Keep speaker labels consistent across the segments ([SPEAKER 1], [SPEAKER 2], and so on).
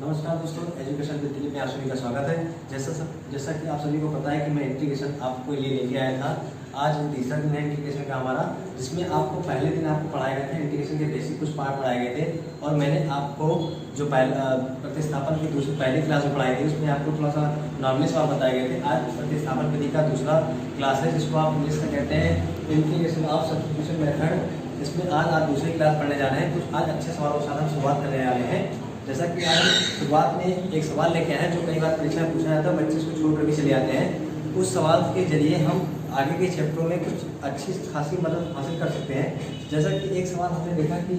[SPEAKER 1] नमस्कार दोस्तों, education with Dilip में आप सभी का स्वागत है। जैसा कि आप सभी को पता है कि मैं इंटीग्रेशन आपको लिए लेके आया था। आज तीसरा दिन है इंटीग्रेशन का हमारा, जिसमें आपको पहले दिन आपको पढ़ाए गए थे इंटीग्रेशन के बेसिक कुछ पार्ट पढ़ाए गए थे और मैंने आपको जो प्रतिस्थापन की दूसरी पहली क्लास में पढ़ाई थी उसमें आपको थोड़ा सा नॉर्मली सवाल बताए गए थे। आज प्रतिस्थापन विधि का दूसरा क्लास है, जिसको आप इंग्लिश में कहते हैं इंटीग्रेशन ऑफ सब्स्टिट्यूशन मेथड। इसमें आज आप दूसरी क्लास पढ़ने जा रहे हैं। कुछ आज अच्छे सवालों के साथ हम शुरुआत करने वाले हैं। जैसा कि आज हम शुरुआत में एक सवाल लेके आए हैं जो कई बार परीक्षा में पूछा जाता है, बच्चे इसको छोड़ कर भी चले जाते हैं। उस सवाल के जरिए हम आगे के चैप्टरों में कुछ अच्छी खासी मदद हासिल कर सकते हैं। जैसा कि एक सवाल हमने देखा कि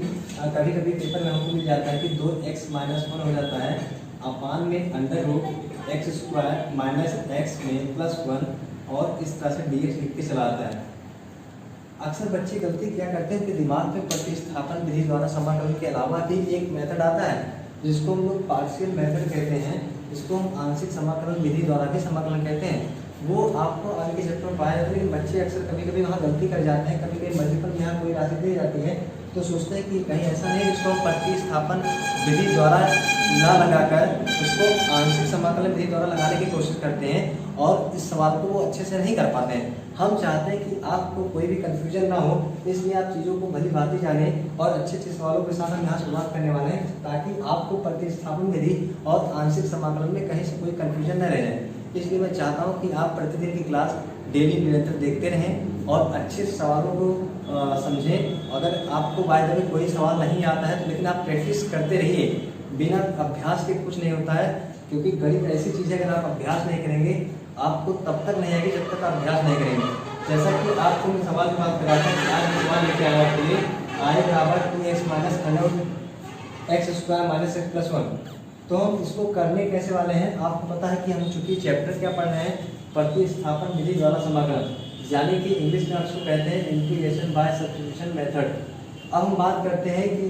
[SPEAKER 1] कभी कभी पेपर में हमको मिल जाता है कि 2x - 1 हो जाता है अपान में √x² - x में +1 और इस तरह से dx लिख के चला आता है। अक्सर बच्चे गलती क्या करते हैं कि दिमाग में प्रतिस्थापन विधि द्वारा समाकलन के अलावा भी एक मेथड आता है जिसको हम लोग पार्शियल मेथड कहते हैं, जिसको हम आंशिक समाकलन विधि द्वारा भी समाकलन कहते हैं। वो आपको आगे के चैप्टर में पाया जाता है, लेकिन बच्चे अक्सर कभी कभी वहाँ गलती कर जाते हैं। कभी कभी मल्टीपल में यहाँ कोई राशि दी जाती है तो सोचते हैं कि कहीं ऐसा नहीं, उसको हम प्रतिस्थापन विधि द्वारा ना लगाकर उसको आंशिक समाकलन विधि द्वारा लगाने की कोशिश करते हैं और इस सवाल को वो अच्छे से नहीं कर पाते हैं। हम चाहते हैं कि आपको कोई भी कन्फ्यूजन ना हो, इसलिए आप चीज़ों को भली भांति जानें और अच्छे अच्छे सवालों के साथ हम यहाँ शुरुआत करने वाले हैं, ताकि आपको प्रतिस्थापन विधि और आंशिक समाकलन में कहीं से कोई कन्फ्यूजन न रह जाए। इसलिए मैं चाहता हूँ कि आप प्रतिदिन की क्लास डेली निरंतर देखते रहें और अच्छे सवालों को समझें। अगर आपको बाय द वे कोई सवाल नहीं आता है तो लेकिन आप प्रैक्टिस करते रहिए। बिना अभ्यास के कुछ नहीं होता है, क्योंकि गणित ऐसी चीज़ है, अगर आप अभ्यास नहीं करेंगे आपको तब तक नहीं आएगी जब तक आप अभ्यास नहीं करेंगे। जैसा कि आपको मैं सवाल की बात कराता हूँ कि आज मैं सवाल लेके आया आपके लिए I = 2x - x² - x +1। तो हम इसको करने कैसे वाले हैं, आपको पता है कि हम चूंकि चैप्टर क्या पढ़ रहे हैं, प्रतिस्थापन विधि द्वारा समाकलन, यानी कि इंग्लिश में उसको कहते हैं इंटीग्रेशन बाय सब्स्टिट्यूशन मेथड। अब हम बात करते हैं कि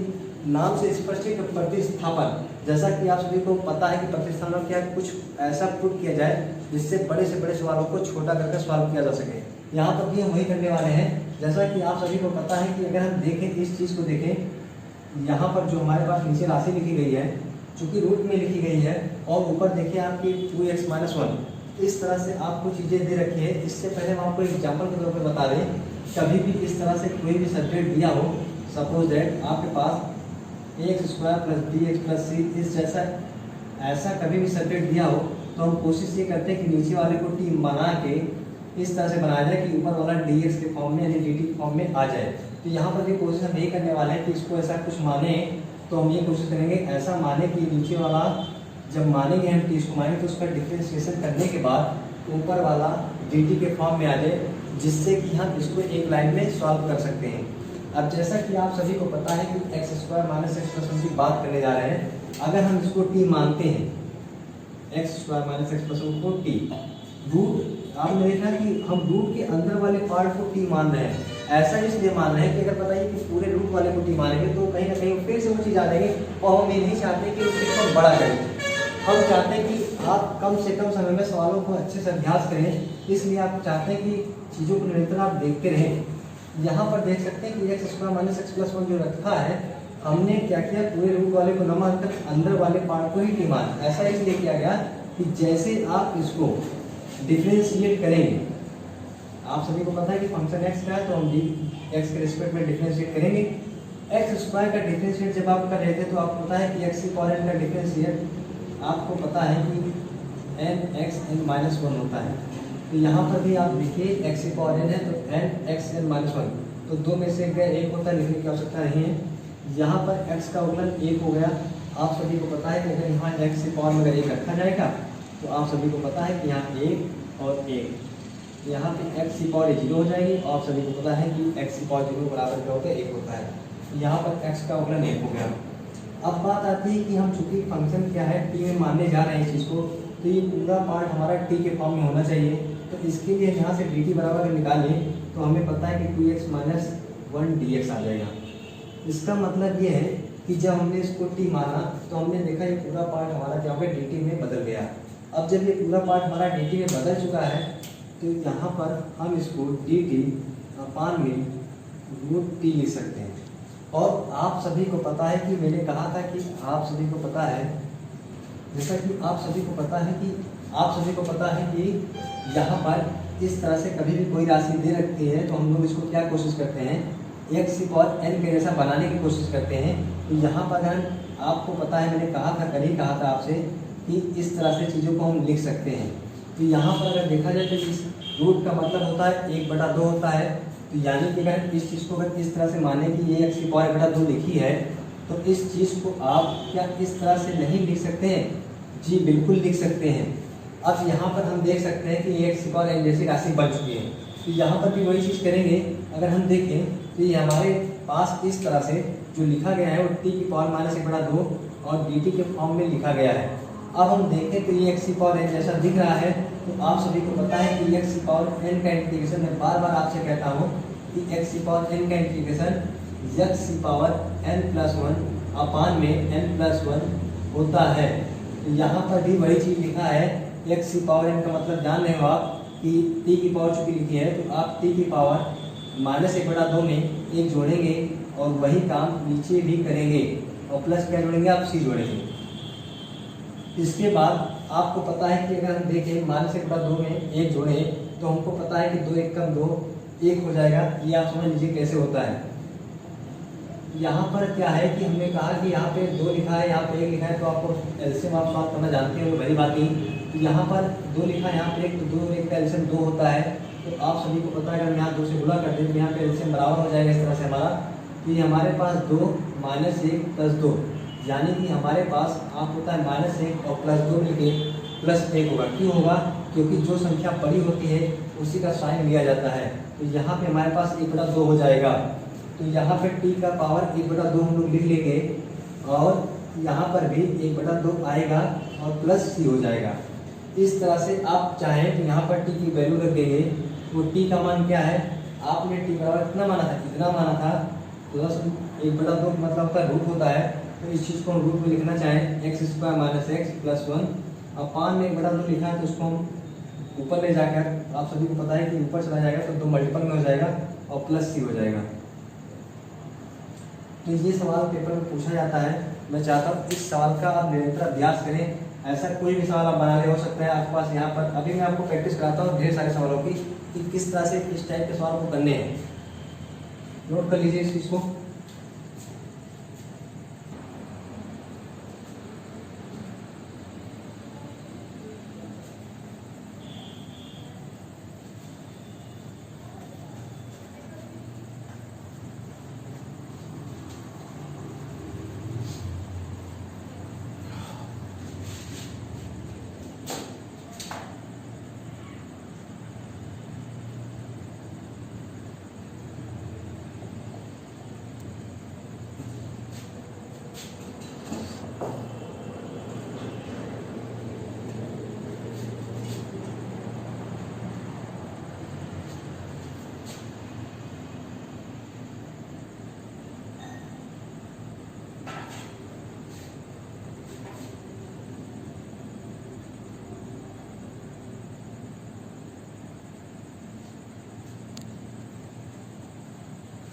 [SPEAKER 1] नाम से स्पष्ट है कि प्रतिस्थापन, जैसा कि आप सभी को पता है कि प्रतिस्थापन क्या कुछ ऐसा प्रूव किया जाए जिससे बड़े से बड़े सवालों को छोटा करके सॉल्व किया जा सके। यहाँ पर भी हम वही करने वाले हैं। जैसा कि आप सभी को पता है कि अगर हम देखें इस चीज़ को देखें, यहाँ पर जो हमारे पास नीचे राशि लिखी गई है, चूँकि रूट में लिखी गई है, और ऊपर देखिए आपकी 2x - 1, इस तरह से आपको चीज़ें दे रखी है। इससे पहले हम आपको एग्जाम्पल के तौर पर बता दें, कभी भी इस तरह से कोई भी सब्जेक्ट दिया हो, सपोज दैट आपके पास x² + bx + c इस जैसा ऐसा कभी भी सब्जेक्ट दिया हो, तो हम कोशिश ये करते हैं कि नीचे वाले को टी बना के इस तरह से बनाया जाए कि ऊपर वाला dx के फॉर्म में यानी dt के फॉर्म में आ जाए। तो यहाँ पर भी कोशिश हम यही करने वाले हैं कि इसको ऐसा कुछ माने, तो हम ये कोशिश करेंगे ऐसा माने कि नीचे वाला जब मानेंगे हम टी इसको मानेंगे तो उसका डिफ्रेंशिएशन करने के बाद ऊपर वाला dt के फॉर्म में आ जाए, जिससे कि हम इसको एक लाइन में सॉल्व कर सकते हैं। अब जैसा कि आप सभी को पता है कि x² - x +1 की बात करने जा रहे हैं। अगर हम इसको t मानते हैं, x² - x +1 को t, रूट आपने देखा कि हम रूट के अंदर वाले पार्ट को t मान रहे हैं। ऐसा इसलिए मान रहे हैं कि अगर बताइए कि पूरे रूट वाले को t मानेंगे तो कहीं ना कहीं फिर से वो चीज़ आ जाएगी, और हम ये नहीं चाहते कि उसको हम बड़ा करें। हम चाहते हैं कि आप कम से कम समय में सवालों को अच्छे से अभ्यास करें, इसलिए आप चाहते हैं कि चीज़ों को निरंतर आप देखते रहें। यहाँ पर देख सकते हैं कि x² - x +1 जो रखा है, हमने क्या किया, पूरे रूट वाले को न मानकर अंदर वाले पार्ट को ही t माना। ऐसा इसलिए किया गया कि जैसे आप इसको डिफ्रेंशिएट करेंगे, आप सभी को पता है कि फंक्शन x का है तो हम x के रिस्पेक्ट में डिफ्रेंशिएट करेंगे। x² का डिफ्रेंशिएट जब आप कर रहे थे तो आपको पता है कि x की पावर n का डिफ्रेंशिएट आपको पता है कि n(x(n - 1) होता है। तो यहाँ पर भी आप देखिए x की पावर n है तो n(x(n - 1), तो दो में से एक होता है, लिखने की आवश्यकता नहीं है। यहाँ पर x का अवकलन 1 हो गया। आप सभी को पता है कि अगर यहाँ x की पावर में अगर 1 रखा जाएगा तो आप सभी को पता है कि यहाँ 1 और 1, यहाँ पे x की पावर 0 हो जाएगी। और आप सभी को पता है कि x की पावर 0 बराबर क्या होता है, 1 होता है। यहाँ पर x का अवकलन 1 हो गया। अब बात आती है कि हम चूंकि फंक्शन क्या है t में मानने जा रहे हैं इस चीज़ को, तो ये पूरा पार्ट हमारा t के फॉर्म में होना चाहिए। तो इसके लिए यहाँ से dt बराबर निकालें तो हमें पता है कि 2x - 1 dx आ जाएगा। इसका मतलब ये है कि जब हमने इसको t माना तो हमने देखा ये पूरा पार्ट हमारा क्या हो गया, dt में बदल गया। अब जब ये पूरा पार्ट हमारा dt में बदल चुका है तो यहाँ पर हम इसको dt अपान में √t लिख सकते हैं। और आप सभी को पता है कि मैंने कहा था कि आप सभी को पता है जैसा कि आप सभी को पता है कि यहाँ पर इस तरह से कभी भी कोई राशि दे रखी है तो हम लोग इसको क्या कोशिश करते हैं, x की पावर n के जैसा बनाने की कोशिश करते हैं। तो यहाँ पर अगर आपको पता है, मैंने कल ही कहा था आपसे कि इस तरह से चीज़ों को हम लिख सकते हैं। तो यहाँ पर अगर देखा जाए तो इस रूट का मतलब होता है 1/2 होता है। तो यानी कि अगर इस चीज़ को अगर इस तरह से माने कि ये x की पावर 1/2 लिखी है तो इस चीज़ को आप क्या इस तरह से नहीं लिख सकते हैं? जी बिल्कुल लिख सकते हैं। अब यहाँ पर हम देख सकते हैं कि x की पावर n जैसी राशि बन चुकी है। तो यहाँ पर भी वही चीज़ करेंगे। अगर हम देखें तो ये हमारे पास इस तरह से जो लिखा गया है वो t की पावर -1/2 और dt के फॉर्म में लिखा गया है। अब हम देखें तो ये x की पावर n जैसा दिख रहा है। तो आप सभी को पता है कि x की पावर n का इंटीग्रेशन, मैं बार बार आपसे कहता हूँ कि x की पावर n का इंटीग्रेशन x की पावर n+1 अपान में n+1 होता है। तो यहाँ पर भी वही चीज़ लिखा है, x की पावर n का मतलब जान रहे हो आप कि t की पावर चूँकि लिखी है तो आप t की पावर -1/2 में 1 जोड़ेंगे और वही काम नीचे भी करेंगे और प्लस क्या जोड़ेंगे, आप c जोड़ेंगे। इसके बाद आपको पता है कि अगर हम देखें -1/2 में 1 जोड़ें तो हमको पता है कि 2 1 कम 2 1 हो जाएगा। ये आप समझ लीजिए कैसे होता है। यहाँ पर क्या है कि हमने कहा कि यहाँ पे 2 लिखा है, यहाँ पे 1 लिखा है, तो आपको एलसीएम आप सॉल्व करना जानते हैं, वो बड़ी बात नहीं। तो यहाँ पर 2 लिखा है, यहाँ पे 1, तो 2 1 का एलसीएम 2 होता है। तो आप सभी को पता है अगर हम यहाँ 2 से गुणा कर दें तो यहाँ पे एलसीएम बराबर हो जाएगा इस तरह से हमारा। तो ये हमारे पास 2 -1 + 2 यानी कि हमारे पास आप होता है -1 और +2 मिलके +1 होगा। क्यों होगा? क्योंकि जो संख्या बड़ी होती है उसी का साइन लिया जाता है। तो यहाँ पे हमारे पास 1/2 हो जाएगा। तो यहाँ पे t का पावर 1/2 हम लोग लिख लेंगे और यहाँ पर भी 1/2 आएगा और +c हो जाएगा। इस तरह से आप चाहें तो यहाँ पर t की वैल्यू रख देंगे। तो t का मान क्या है, आपने t बराबर कितना माना था, इतना माना था। तो 1/2 मतलब का रूट होता है। तो इस चीज़ को हम रूट में लिखना चाहें x² - x + 1 अपान में 1/2 लिखा है तो उसको हम ऊपर ले जाकर, आप सभी को पता है कि ऊपर चला जाएगा तो 2 मल्टीपल में हो जाएगा और +c हो जाएगा। तो ये सवाल पेपर में पूछा जाता है। मैं चाहता हूँ इस सवाल का आप निरंतर अभ्यास करें। ऐसा कोई भी सवाल आप बना रहे हो सकता है आपके पास। यहाँ पर अभी मैं आपको प्रैक्टिस कराता हूँ ढेर सारे सवालों की कि किस तरह से इस टाइप के सवाल को करने हैं। नोट कर लीजिए इस चीज़ को।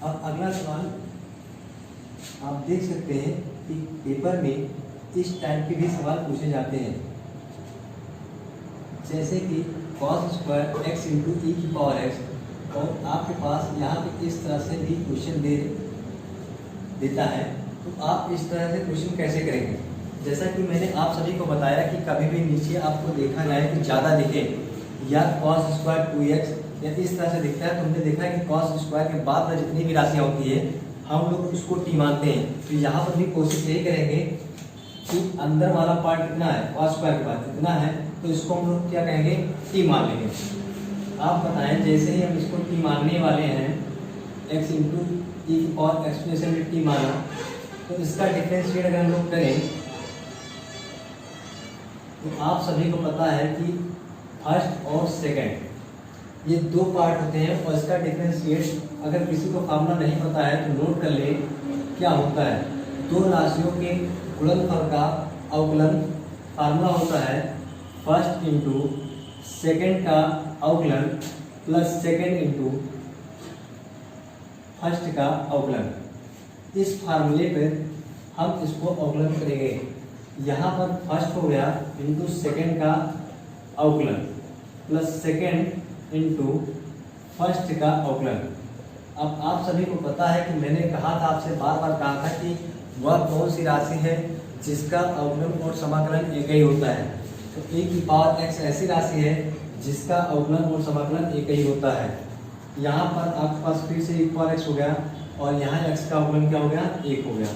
[SPEAKER 1] अब अगला सवाल आप देख सकते हैं कि पेपर में इस टाइप के भी सवाल पूछे जाते हैं, जैसे कि cos² x × e की पावर x और आपके पास यहाँ पे इस तरह से भी क्वेश्चन देता है। तो आप इस तरह से क्वेश्चन कैसे करेंगे? जैसा कि मैंने आप सभी को बताया कि कभी भी नीचे आपको देखा जाए कि ज़्यादा दिखे या cos² 2x या इस तरह से दिखता है तो हमने देखा है कि cos² के बाद में जितनी भी राशियाँ होती है हम लोग उसको t मानते हैं। तो यहाँ पर भी कोशिश यही करेंगे कि अंदर वाला पार्ट कितना है, cos² के बाद कितना है, तो इसको हम लोग क्या कहेंगे, t मान लेंगे। आप बताएं जैसे ही हम इसको t मानने वाले हैं, x × e की पावर एक्सप्रेशन में t माना, तो इसका डिफरेंशिएट अगर हम लोग करें तो आप सभी को पता है कि फर्स्ट और सेकंड ये 2 पार्ट होते हैं और इसका डिफरेंशिएट अगर किसी को फार्मूला नहीं पता है तो नोट कर ले क्या होता है। 2 राशियों के गुणनफल का अवकलन फार्मूला होता है फर्स्ट × सेकंड का अवकलन प्लस सेकंड × फर्स्ट का अवकलन। इस फार्मूले पर हम इसको अवकलन करेंगे। यहाँ पर फर्स्ट हो गया इंटू सेकेंड का अवकलन प्लस सेकेंड इंटू फर्स्ट का अवकलन। अब आप सभी को पता है कि मैंने कहा था, आपसे बार बार कहा था कि वह कौन सी राशि है जिसका अवकलन और समाकलन एक ही होता है। तो e की पावर x ऐसी राशि है जिसका अवकलन और समाकलन एक ही होता है। यहाँ पर आपके पास फिर से e की पावर x हो गया और यहाँ x का अवकलन क्या हो गया, 1 हो गया।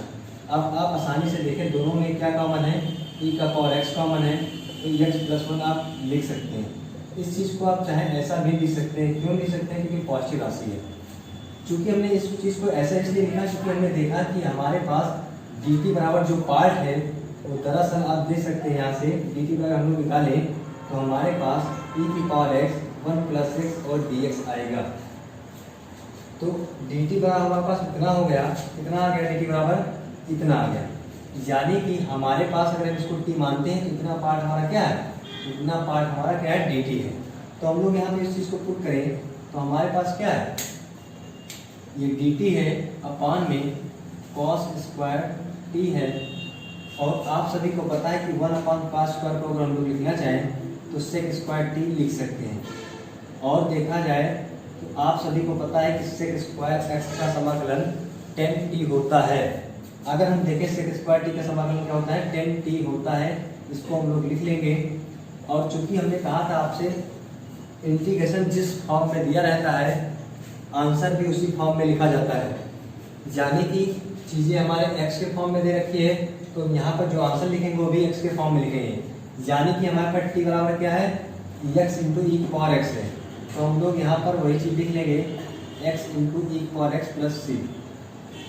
[SPEAKER 1] अब आप आसानी से देखें दोनों में क्या कॉमन है, e का पावर x कॉमन है, तो x प्लस 1 आप लिख सकते हैं। इस चीज़ को आप चाहे ऐसा भी लिख सकते हैं, क्यों लिख सकते हैं, क्योंकि पॉजिटिव राशि है। क्योंकि हमने इस चीज़ को ऐसा इसलिए लिखा क्योंकि हमने देखा कि हमारे पास dt बराबर जो पार्ट है वो दरअसल आप देख सकते हैं यहाँ से dt बराबर हम लोग निकालें तो हमारे पास e की पावर x 1 प्लस x और dx आएगा। तो dt बराबर हमारे पास इतना हो गया, कितना आ गया, dt बराबर इतना आ गया। यानी कि हमारे पास अगर हम इसको t मानते हैं तो इतना पार्ट हमारा क्या है, इतना पार्ट हमारा क्या है, dt है। तो हम लोग यहाँ पे इस चीज़ को पुट करें तो हमारे पास क्या है, ये dt है अपान में cos स्क्वायर t है। और आप सभी को पता है कि 1 अपान cos स्क्वायर को अगर हम लोग लिखना चाहें तो sec स्क्वायर t लिख सकते हैं। और देखा जाए तो आप सभी को पता है कि sec स्क्वायर x का समाकलन 10t होता है। अगर हम देखें sec स्क्वायर t का समाकलन क्या होता है, 10t होता है। इसको हम लोग लिख लेंगे। और चूंकि हमने कहा था आपसे इंटीग्रेशन जिस फॉर्म में दिया रहता है आंसर भी उसी फॉर्म में लिखा जाता है। यानी कि चीज़ें हमारे x के फॉर्म में दे रखी है तो यहाँ पर जो आंसर लिखेंगे वो भी x के फॉर्म में लिखेंगे। यानी कि हमारे पास t बराबर क्या है, x इंटू ई की पावर x है। तो हम लोग यहाँ पर वही चीज़ लिख लेंगे x इंटू ई की पावर x प्लस सी,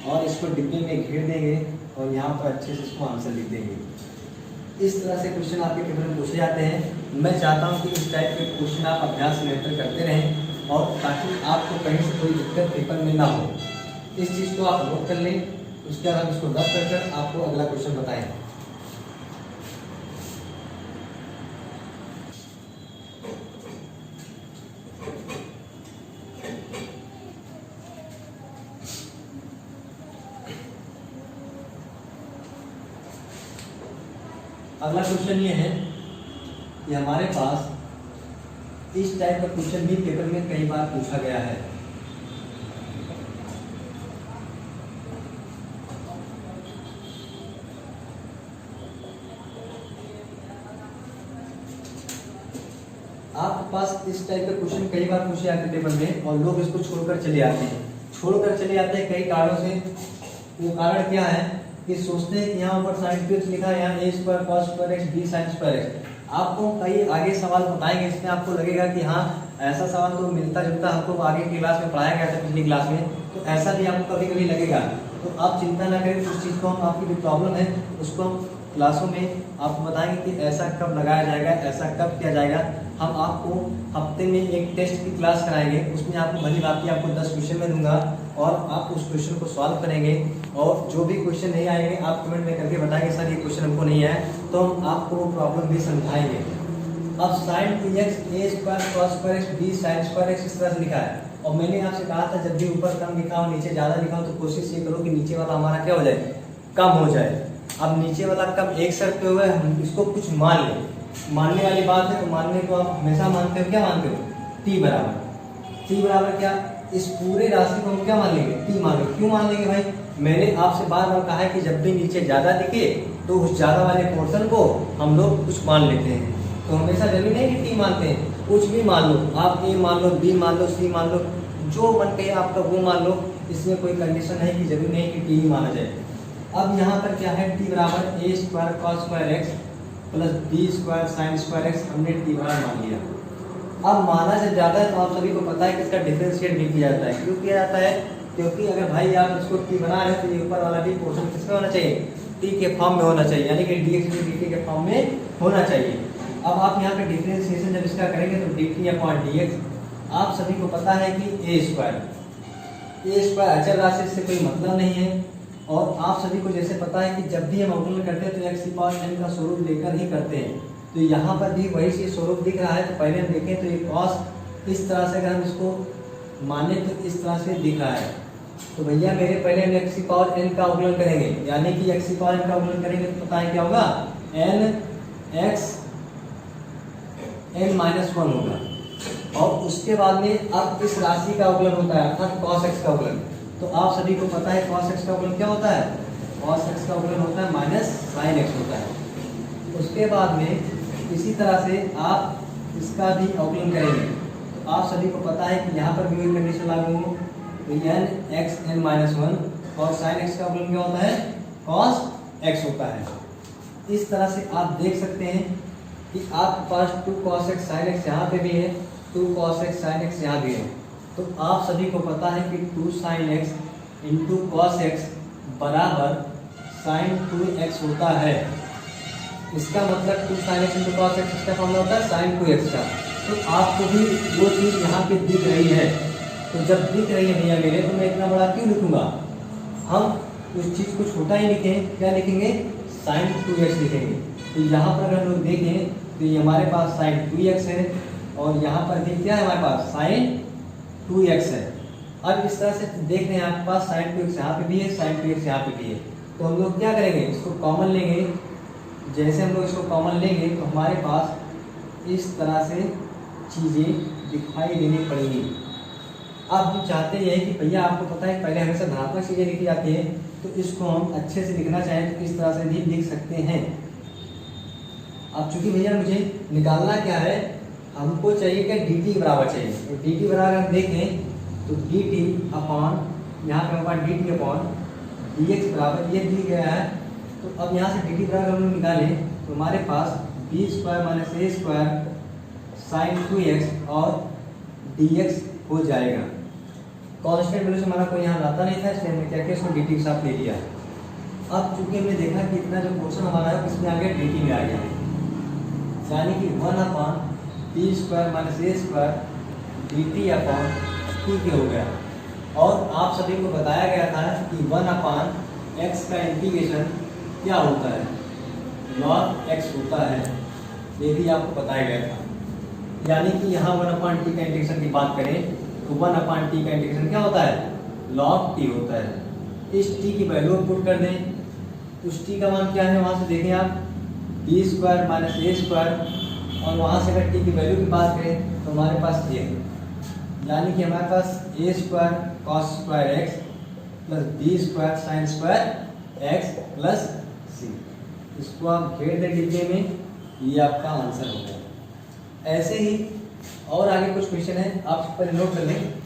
[SPEAKER 1] और इसको डिब्बे में घेर देंगे और यहाँ पर अच्छे से इसको आंसर लिख देंगे। इस तरह से क्वेश्चन आपके पेपर में पूछे जाते हैं। मैं चाहता हूँ कि इस टाइप के क्वेश्चन आप अभ्यास निरंतर करते रहें और ताकि आपको कहीं से कोई दिक्कत पेपर में ना हो। इस चीज़ को आप नोट कर लें, उसके बाद हम इसको रब कर आपको अगला क्वेश्चन बताएं। अगला क्वेश्चन ये है कि हमारे पास इस टाइप का क्वेश्चन भी पेपर में कई बार पूछा गया है। आपके पास इस टाइप का क्वेश्चन कई बार पूछे जाते हैं पेपर में और लोग इसको छोड़कर चले आते हैं कई कारणों से। वो कारण क्या है कि सोचते हैं कि यहाँ ऊपर साइन स्क्वायर लिखा है, यहाँ a square cos square x b sin square x। आपको कई आगे सवाल बताएंगे, इसमें आपको लगेगा कि हाँ ऐसा सवाल तो मिलता जुलता हमको आगे की क्लास में पढ़ाया गया था, पिछली क्लास में, तो ऐसा भी आपको कभी कभी लगेगा। तो आप चिंता ना करें, उस चीज़ को हम आपकी जो प्रॉब्लम है उसको हम क्लासों में आपको बताएंगे कि ऐसा कब लगाया जाएगा, ऐसा कब किया जाएगा। हम आपको हफ्ते में एक टेस्ट की क्लास कराएंगे, उसमें आपको भली बात की आपको 10 क्वेश्चन में दूंगा और आप उस क्वेश्चन को सॉल्व करेंगे। और जो भी क्वेश्चन नहीं आएंगे आप कमेंट में करके बताएंगे सर ये क्वेश्चन हमको नहीं आया, तो हम आपको वो प्रॉब्लम भी समझाएंगे। अब sine px a square cos square x b sin square x इस तरह से लिखा है। और मैंने आपसे कहा था जब भी ऊपर कम लिखा हो नीचे ज़्यादा लिखा हो तो कोशिश ये करो कि नीचे वाला हमारा क्या हो जाए, कम हो जाए। अब नीचे वाला कम एक सर पे हुआ है, हम इसको कुछ मान लें, मानने वाली बात है। तो मानने को आप हमेशा मानते हो, क्या मानते हो, t बराबर क्या, इस पूरे राशि को हम क्या मान लेंगे, t मान लेंगे। क्यों मान लेंगे भाई, मैंने आपसे बार बार कहा है कि जब भी नीचे ज़्यादा दिखे तो उस ज़्यादा वाले पोर्शन को हम लोग कुछ मान लेते हैं। तो हमेशा जरूरी नहीं कि t मानते हैं, कुछ भी मान लो आप, a मान लो, b मान लो, c मान लो, जो मन कहे आपका वो मान लो। इसमें कोई कंडीशन है कि जरूरी नहीं कि t ही माना जाए। अब यहाँ पर क्या है, t बराबर a square cos square x plus b square sine square x हमने t बराबर मान लिया। अब माना जब ज़्यादा है तो आप सभी को पता है कि इसका डिफरेंशिएट भी किया जाता है। क्यों किया जाता है, क्योंकि अगर भाई आप इसको t बना रहे हैं तो ये ऊपर वाला भी पोर्शन किसमें होना चाहिए, t के फॉर्म में होना चाहिए, यानी कि dx भी dt के फॉर्म में होना चाहिए। अब आप यहाँ पे डिफरेंशिएशन जब इसका करेंगे तो dt अपॉन dx, आप सभी को पता है कि a स्क्वायर अचर राशि से कोई मतलब नहीं है। और आप सभी को जैसे पता है कि जब भी हम अवकलन करते हैं तो x की पावर n का स्वरूप लेकर ही करते हैं। तो यहाँ पर भी वही चीज स्वरूप दिख रहा है। तो पहले हम देखें तो ये cos इस तरह से अगर हम इसको माने तो इस तरह से दिख रहा है। तो भैया मेरे पहले हम x की पावर n का अवकलन करेंगे, यानी कि x की पावर n का अवकलन करेंगे तो पता है क्या होगा, n x n minus one होगा। और उसके बाद में अब इस राशि का अवकलन होता है अर्थात कॉस एक्स का अवकलन। तो आप सभी को पता है कॉस एक्स का अवकलन क्या होता है, कॉस एक्स का अवकलन होता है माइनस साइन एक्स होता है। उसके बाद में इसी तरह से आप इसका भी अवकलन करेंगे। तो आप सभी को पता है कि यहाँ पर भी वही कंडीशन लागू होगी, तो n x n minus one और साइन एक्स का अवकलन क्या होता है, कॉस एक्स होता है। इस तरह से आप देख सकते हैं कि आपके पास 2 cos x sin x यहाँ पे भी है, 2 cos x sin x यहाँ भी है। तो आप सभी को पता है कि 2 sin x into cos x बराबर sin 2x होता है। इसका मतलब 2 sin x into cos x इसका फॉर्मूला होता है sin 2x का। तो आपको भी वो चीज़ यहाँ पे दिख रही है। तो जब दिख रही है भैया मेरे, तो मैं इतना बड़ा क्यों लिखूँगा, हम उस चीज़ को छोटा ही लिखें, क्या लिखेंगे, sin 2x लिखेंगे। तो यहाँ पर अगर हम लोग देखें तो ये हमारे पास sin 2x है और यहाँ पर भी क्या है हमारे पास sin 2x है। अब इस तरह से देख रहे हैं आपके पास sin 2x यहाँ पे भी है, sin 2x यहाँ पे भी है। तो हम लोग क्या करेंगे, इसको कॉमन लेंगे। जैसे हम लोग इसको कॉमन लेंगे तो हमारे पास इस तरह से चीज़ें दिखाई देनी पड़ेंगी। अब हम चाहते हैं कि भैया आपको पता है पहले हमेशा धनात्मक चीज़ें लिखी जाती है, तो इसको हम अच्छे से लिखना चाहें तो इस तरह से भी लिख सकते हैं। अब चूंकि भैया मुझे निकालना क्या है, हमको चाहिए क्या, डी टी बराबर चाहिए। तो डी टी बराबर हम देखें तो डी टी अपॉन यहाँ पे हमारे पास D T upon D X बराबर ये दी गया है। तो अब यहाँ से डी टी बराबर हम लोग निकालें तो हमारे पास B square minus A square sine 2x और dx हो जाएगा। कांस्टेंट वैल्यू से हमारा कोई यहाँ लाता नहीं था, इसलिए हमने क्या किया, इसको डी टी के साथ ले लिया। अब चूंकि हमने देखा कि इतना जो पोर्शन हमारा है इसमें आगे डी टी में आ गया, यानी कि 1 upon B square minus A square D T upon T के हो गया। और आप सभी को बताया गया था कि 1 अपॉन एक्स का इंटीग्रेशन क्या होता है, लॉग एक्स होता है, ये भी आपको बताया गया था। यानी कि यहाँ 1 अपॉन टी का इंटीग्रेशन की बात करें तो 1 अपॉन टी का इंटीग्रेशन क्या होता है, लॉग टी होता है। इस टी की वैल्यू पुट कर दें, उस टी का मान क्या है वहाँ से देखें आप, B square minus A square, और वहाँ से अगर टी की वैल्यू की बात करें तो हमारे पास ये, यानी कि हमारे पास A square cos square X plus B square sine square X plus C. इसको आप घेर दें डिब्बे में, ये आपका आंसर हो गया। ऐसे ही और आगे कुछ क्वेश्चन है, आप पर नोट कर लें।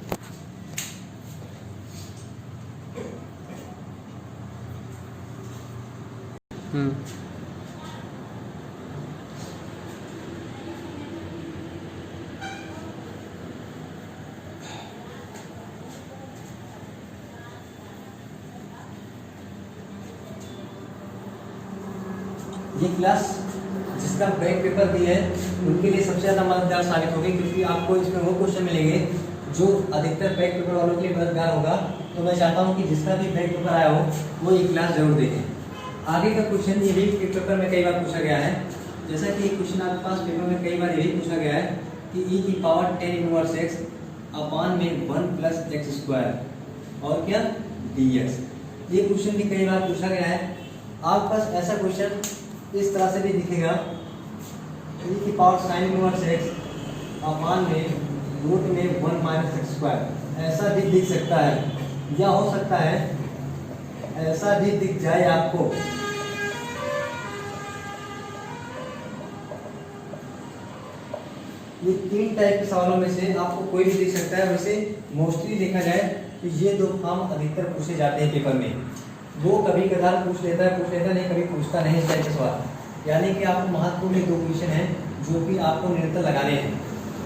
[SPEAKER 1] ये क्लास जिसका बैक पेपर भी है उनके लिए सबसे ज़्यादा मददगार साबित होगी, क्योंकि आपको इसमें वो क्वेश्चन मिलेंगे जो अधिकतर बैक पेपर वालों के लिए मददगार होगा। तो मैं चाहता हूँ कि जिसका भी बैक पेपर आया हो वो ये क्लास जरूर देखें। आगे का क्वेश्चन ये भी पेपर में कई बार पूछा गया है, जैसा कि एक क्वेश्चन आपके पास पेपर में कई बार ये भी पूछा गया है कि e की पावर 10 इनवर्स x अपान में 1 प्लस एक्स स्क्वायर और क्या dx। ये क्वेश्चन भी कई बार पूछा गया है। आपके पास ऐसा क्वेश्चन इस तरह से भी दिखेगा, e की पावर साइन इनवर्स x अपान में रूट में 1 माइनस एक्स स्क्वायर, ऐसा भी दिख सकता है, या हो सकता है ऐसा भी दिख जाए आपको। ये 3 टाइप के सवालों में से आपको कोई भी दिख सकता है। वैसे मोस्टली देखा जाए तो ये 2 फॉर्म अधिकतर पूछे जाते हैं पेपर में। वो कभी कदार पूछ लेता है नहीं, कभी पूछता नहीं इस टाइप के सवाल। यानी कि आपको महत्वपूर्ण 2 क्वेश्चन हैं जो कि आपको निरंतर लगाने हैं।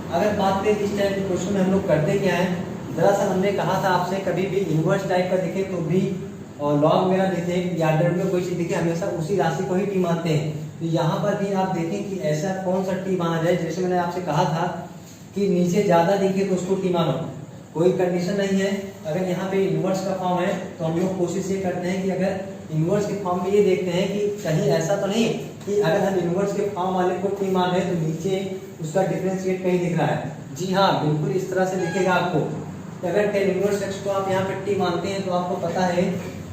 [SPEAKER 1] अगर बात करें इस टाइप के क्वेश्चन में हम लोग करते क्या है, दरअसल हमने कहा था आपसे कभी भी इन्वर्स टाइप का दिखे तो भी और लॉग मेरा दिखे या अंडर में कोई चीज़ दिखे हमेशा उसी राशि को ही टी मानते हैं। तो यहाँ पर भी आप देखें कि ऐसा कौन सा टी माना जाए। जैसे मैंने आपसे कहा था कि नीचे ज़्यादा दिखे तो उसको टी मानो, कोई कंडीशन नहीं है। अगर यहाँ पे इन्वर्स का फॉर्म है तो हम लोग कोशिश ये करते हैं कि अगर इन्वर्स के फॉर्म में ये देखते हैं कि कहीं ऐसा तो नहीं कि अगर हम इन्वर्स के फॉर्म वाले को टी मान रहे हैं तो नीचे उसका डिफरेंशिएट कहीं दिख रहा है। जी हाँ, बिल्कुल इस तरह से दिखेगा आपको। अगर टेन इन्वर्स एक्स को आप यहाँ पे टी मानते हैं तो आपको पता है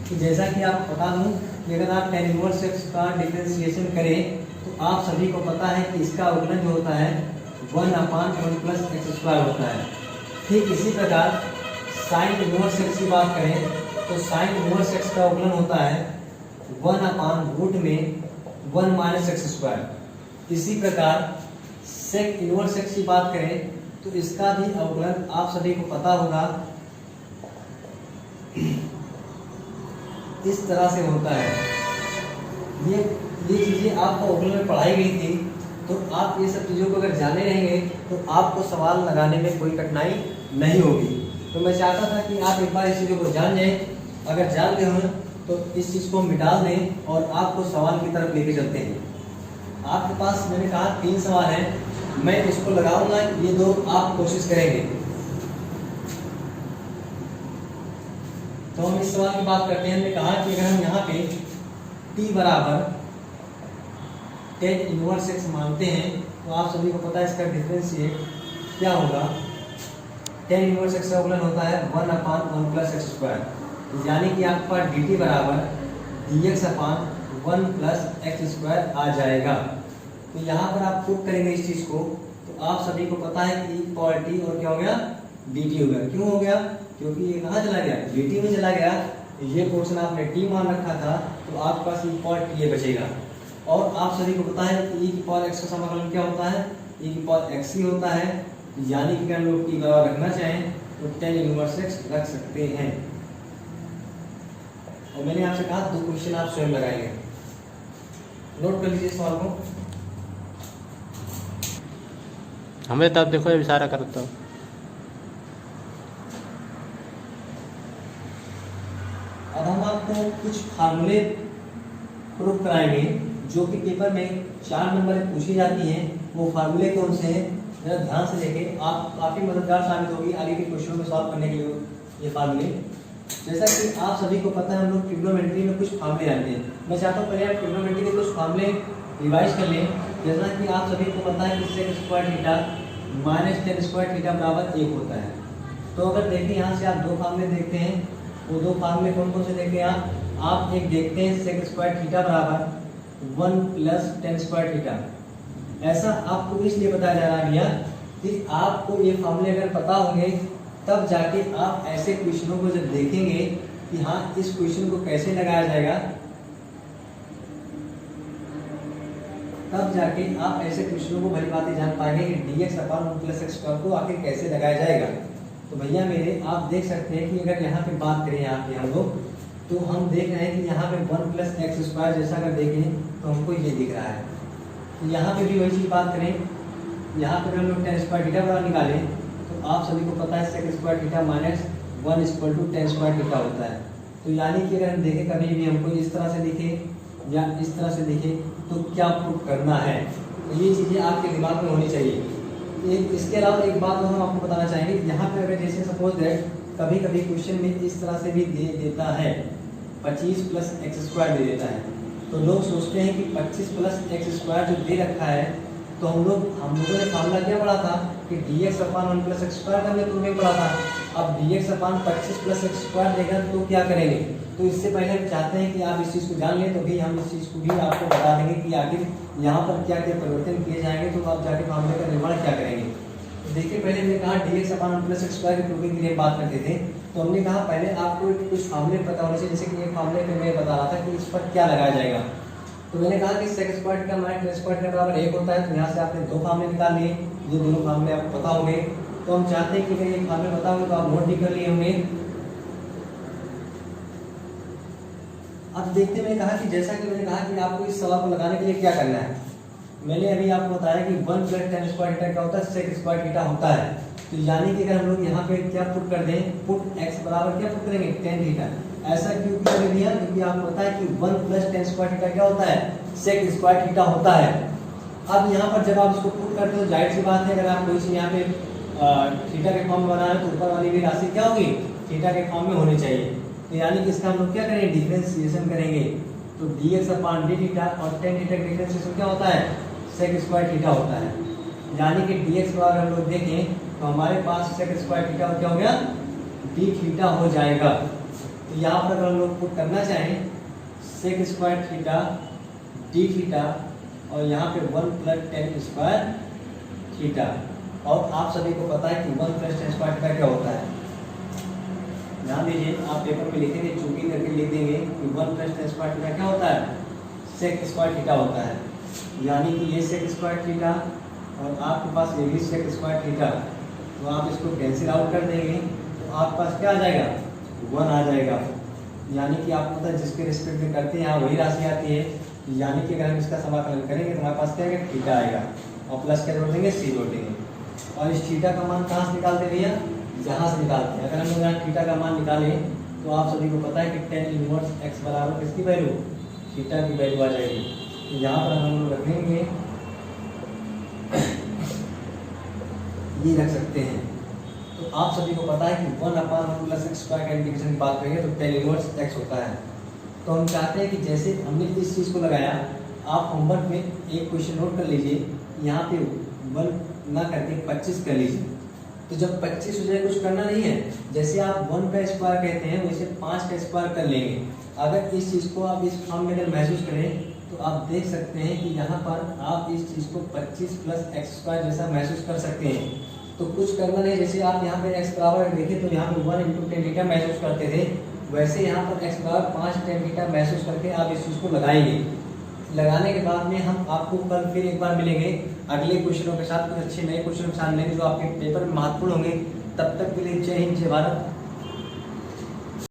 [SPEAKER 1] कि जैसा कि आप बता दूँ कि अगर आप tan इनवर्स x का डिफरेंशिएशन करें तो आप सभी को पता है कि इसका अवकलन जो होता है 1/1 प्लस एक्स स्क्वायर होता है। ठीक इसी प्रकार साइन इनवर्स x की बात करें तो साइन इनवर्स x का अवकलन होता है 1/रूट में 1 माइनस एक्स स्क्वायर। इसी प्रकार सेक इनवर्स x की बात करें तो इसका भी अवकलन आप सभी को पता होगा, इस तरह से होता है। ये चीज़ें आपको अवकलन में पढ़ाई गई थी, तो आप ये सब चीज़ों को अगर जाने रहेंगे तो आपको सवाल लगाने में कोई कठिनाई नहीं होगी। तो मैं चाहता था कि आप एक बार इस चीज़ों को जान जाएं। अगर जान गए हों तो इस चीज़ को मिटा दें और आपको सवाल की तरफ लेके चलते हैं। आपके पास मैंने कहा 3 सवाल हैं, मैं इसको लगाऊंगा, ये 2 आप कोशिश करेंगे। तो हम इस सवाल की बात करते हैं। हमने कहा कि अगर हम यहाँ पे t बराबर tan इनवर्स x मानते हैं तो आप सभी को पता है इसका डिफरेंशिएट क्या होगा। tan इनवर्स x का अवकलन होता है 1/1 प्लस एक्स स्क्वायर, यानी कि आपका dt बराबर dx/1 प्लस एक्स स्क्वायर आ जाएगा। तो यहाँ पर आप पुट करेंगे इस चीज़ को, तो आप सभी को पता है कि t और क्या हो गया dt हो गया। क्यों हो गया? क्योंकि ये कहाँ चला गया, dt में चला गया। ये पोर्शन आपने t मान रखा था, तो आपके पास e बचेगा। और आप सभी को पता है कि e⁴x का समाकलन क्या होता है, e⁴x ही होता है। यानी कि अगर लोग t बराबर रखना चाहें तो tan इनवर्स x रख सकते हैं। और मैंने आपसे कहा 2 क्वेश्चन आप स्वयं लगाएंगे, नोट कर लीजिए सवाल को।
[SPEAKER 2] हमें तब देखो इशारा करता हूँ।
[SPEAKER 1] अब हम आपको कुछ फार्मूले प्रूफ कराएंगे जो कि पेपर में 4 नंबर पूछी जाती हैं। वो फार्मूले कौन से हैं, जरा ध्यान से देखें, आप काफ़ी मददगार साबित होगी आगे के क्वेश्चनों में सॉल्व करने के लिए ये फार्मूले। जैसा कि आप सभी को पता है हम लोग ट्रिग्नोमेट्री में कुछ फार्मूले जानते हैं। मैं चाहता हूँ पहले आप ट्रिग्नोमेट्री के कुछ फार्मूले रिवाइज कर लें। जैसा कि आप सभी को पता है कि sec square theta minus tan square theta बराबर 1 होता है। तो अगर देखें यहाँ से आप 2 फार्मूले देखते हैं, वो 2 फार्मूले कौन कौन से देखते हैं आप एक देखते हैं सेक स्क्वायर थीटा बराबर 1 प्लस टेन स्क्वायर थीटा। ऐसा आपको इसलिए बताया जा रहा है भैया कि आपको ये फार्मूले अगर पता होंगे तब जाके आप ऐसे क्वेश्चनों को जब देखेंगे कि हाँ इस क्वेश्चन को कैसे लगाया जाएगा, तब जाके आप ऐसे क्वेश्चनों को भली बातें जान पाएंगे कि dx/1 प्लस एक्स स्क्वायर को आखिर कैसे लगाया जाएगा। तो भैया मेरे आप देख सकते हैं कि अगर यहाँ पे बात करें यहाँ पे हम लोग, तो हम देख रहे हैं कि यहाँ पे 1 प्लस एक्स स्क्वायर जैसा अगर देखें तो हमको ये दिख रहा है। तो यहाँ पे भी वही चीज़ बात करें, यहाँ पे हम लोग टेन स्क्वायर थीटा बराबर निकालें तो आप सभी को पता है sec square theta minus 1 equal to tan square theta होता है। तो यानी कि अगर हम देखें कभी भी हमको इस तरह से दिखे या इस तरह से दिखे तो क्या पुट करना है, तो ये चीज़ें आपके दिमाग में होनी चाहिए। इसके अलावा एक बात और हम आपको बताना चाहेंगे, यहाँ पे अगर जैसे सपोज दैट कभी कभी क्वेश्चन में इस तरह से भी दे देता है 25 प्लस एक्स स्क्वायर दे देता है, तो लोग सोचते हैं कि 25 प्लस एक्स स्क्वायर जो दे रखा है, तो हम लोगों ने फार्मूला क्या पढ़ा था कि dx/1 प्लस एक्स स्क्वायर हमने पूर्व में पढ़ा था। अब dx/25 प्लस एक्स स्क्वायर देगा तो क्या करेंगे, तो इससे पहले हम चाहते हैं कि आप इस चीज़ को जान लें, तो भी हम इस चीज़ को भी आपको बता देंगे कि आखिर यहाँ पर क्या क्या परिवर्तन किए जाएंगे, तो आप जाके फार्मूले का निर्माण क्या करेंगे। तो देखिए पहले हमने कहा dx/1 प्लस एक्स स्क्वायर की प्रूविंग के लिए बात करते थे, तो हमने कहा पहले आपको कुछ फार्मूले पता होने चाहिए। जैसे कि एक फार्मूले पे मैं बता रहा था कि इस पर क्या लगाया जाएगा, तो मैंने कहा कि sec square theta minus tan square theta बराबर 1 होता है। तो यहाँ से आपने 2 फार्मूले निकाल लिए, ये दोनों फार्मूले आपको पता होंगे। तो हम चाहते हैं कि अगर ये फार्मूले पता होंगे तो आप नोट भी कर लिए होंगे। अब देखते मैंने कहा कि जैसा कि मैंने कहा कि आपको इस सवाल को लगाने के लिए क्या करना है, मैंने अभी आपको बताया कि 1 प्लस टेन स्क्वायर थीटा क्या होता है, सेक स्क्वायर थीटा होता है। तो यानी कि अगर हम लोग यहाँ पे क्या पुट कर दें, पुट x बराबर क्या पुट करेंगे टेन थीटा। ऐसा क्यों कर दिया, क्योंकि आपको पता है कि 1 प्लस टेन स्क्वायर थीटा क्या होता है, सेक स्क्वायर थीटा होता है। अब यहाँ पर जब आप इसको पुट करते हो, जाहिर सी बात है अगर आप कोई चीज़ यहाँ पे थीटा के फॉर्म में बना रहे हैं तो ऊपर वाली भी राशि क्या होगी, थीटा के फॉर्म में होनी चाहिए। तो यानी कि इसका हम लोग क्या करेंगे, डिफरेंशिएशन करेंगे। तो dx/d और टेन थीटा का डिफरेंशिएशन क्या होता है, सेक स्क्वायर थीटा होता है। यानी कि dx बराबर हम लोग देखें तो हमारे पास सेक स्क्वायर थीटा क्या हो गया, d थीटा हो जाएगा। तो यहाँ पर अगर हम लोग पुट करना चाहें sec square theta d theta और यहाँ पे 1 प्लस टेन स्क्वायर थीटा। और आप सभी को पता है कि 1 प्लस टेन स्क्वायर थीटा क्या होता है। ध्यान दीजिए, आप पेपर में लिखेंगे, चूकी करके लिख देंगे कि 1 प्लस टेन स्क्वायर थीटा क्या होता है, सेक स्क्वायर थीटा होता है। यानी कि ये सेक स्क्वायर थीटा और आपके पास ये भी सेक स्क्वायर थीटा, तो आप इसको कैंसिल आउट कर देंगे तो आपके पास क्या आ जाएगा, 1 आ जाएगा। यानी कि आपको पता है जिसके रिस्पेक्ट में करते हैं यहाँ वही राशि आती है। यानी कि अगर हम इसका समाकलन करेंगे तो हमारे पास क्या आएगा, थीटा आएगा और प्लस क्या जोड़ देंगे, सी जोड़ देंगे। और इस थीटा का मान कहाँ से निकालते भैया, यहाँ से निकालते हैं। अगर हम यहाँ थीटा का मान निकालें तो आप सभी को पता है कि tan इनवर्स x बराबर किसकी वैल्यू, थीटा की वैल्यू आ जाएगी। तो यहाँ पर हम लोग रखेंगे, ये रख सकते हैं। तो आप सभी को पता है कि 1/1 प्लस एक्स स्क्वायर का इंटीग्रेशन की बात करेंगे तो tan इनवर्स x होता है। तो हम चाहते हैं कि जैसे हमने इस चीज़ को लगाया, आप होमवर्क में एक क्वेश्चन नोट कर लीजिए, यहाँ पे 1 ना करके 25 कर लीजिए। तो जब 25 हो जाए कुछ करना नहीं है, जैसे आप 1 का स्क्वायर कहते हैं वैसे 5 का स्क्वायर कर लेंगे। अगर इस चीज़ को आप इस फॉर्म में अगर महसूस करें तो आप देख सकते हैं कि यहाँ पर आप इस चीज़ को 25 प्लस एक्स स्क्वायर जैसा महसूस कर सकते हैं। तो कुछ करना नहीं, जैसे आप यहाँ पे एक्स बराबर देखें तो यहाँ पे 1 इंटू टेन थीटा महसूस करते थे, वैसे यहाँ पर एक्स बराबर 5 टेन थीटा महसूस करके आप इस चीज़ को लगाएंगे। लगाने के बाद में हम आपको कल फिर एक बार मिलेंगे अगले क्वेश्चनों के साथ, कुछ अच्छे नए क्वेश्चनों के साथ मिलेंगे जो आपके पेपर में महत्वपूर्ण होंगे। तब तक के लिए जय हिंद, जय भारत।